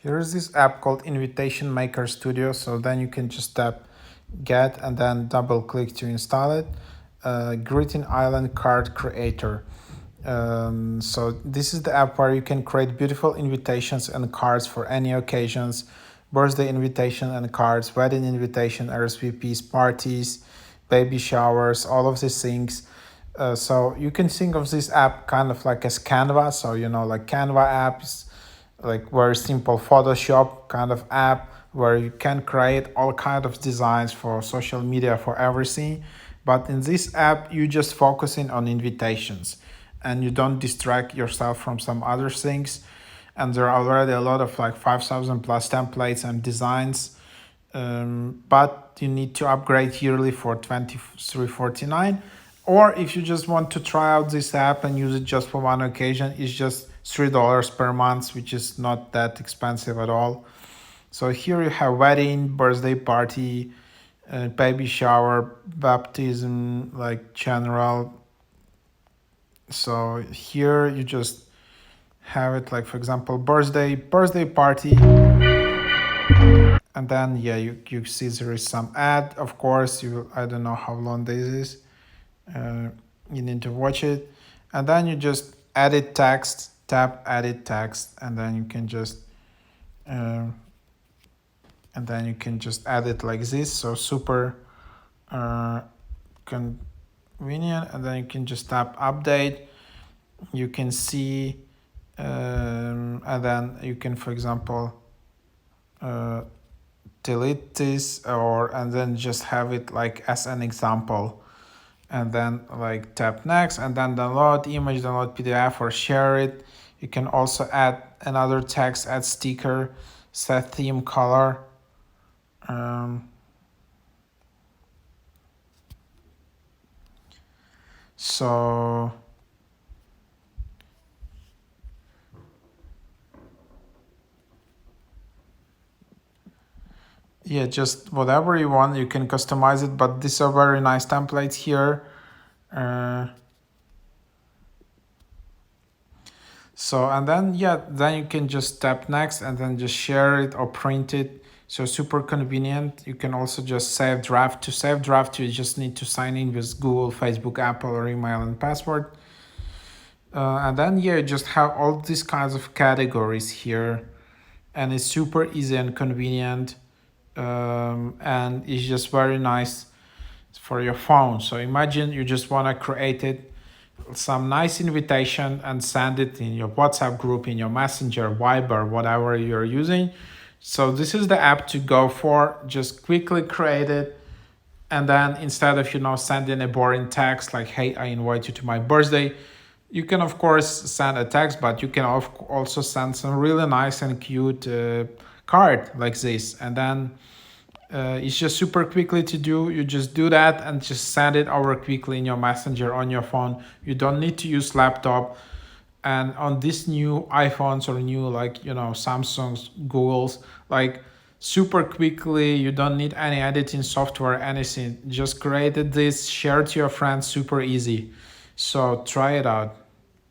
Here's this app called Invitation Maker Studio. So then you can just tap get and then double click to install it. Greeting Island Card Creator. So this is the app where you can create beautiful invitations and cards for any occasions: birthday invitation and cards, wedding invitation, RSVPs, parties, baby showers, all of these things. So you can think of this app kind of like as Canva. So like Canva apps, like very simple Photoshop kind of app where you can create all kind of designs for social media, for everything. But in this app, you just focusing on invitations and you don't distract yourself from some other things. And there are already a lot of like 5,000 plus templates and designs. But you need to upgrade yearly for $23.49. Or if you just want to try out this app and use it just for one occasion, it's just $3 per month, which is not that expensive at all. So here you have wedding, birthday party, baby shower, baptism, like general. So here you just have it like, for example, birthday party. And then you see there is some ad. Of course, I don't know how long this is. You need to watch it, and then you just edit text, tap edit text, and then you can just edit like this. So super convenient. And then you can just tap update. You can see, and then you can, for example, delete this, and then just have it like as an example. And then like tap next, and then download image, download PDF, or share it. You can also add another text, add sticker, set theme color. So yeah, just whatever you want, you can customize it, but these are very nice templates here. So, and then then you can just tap next and then just share it or print it. So super convenient. You can also just save draft. To save draft, you just need to sign in with Google, Facebook, Apple, or email and password. And then you just have all these kinds of categories here, and it's super easy and convenient. And it's just very nice for your phone. So imagine you just want to create it, some nice invitation, and send it in your WhatsApp group, in your Messenger, Viber, whatever you're using. So this is the app to go for. Just quickly create it, and then instead of sending a boring text like, hey, I invite you to my birthday, you can of course send a text, but you can also send some really nice and cute card like this. And then it's just super quickly to do. You just do that and just send it over quickly in your Messenger on your phone. You don't need to use laptop. And on these new iPhones or new Samsungs, Googles, like super quickly, you don't need any editing software, anything. Just created this, share it to your friends, super easy. So try it out.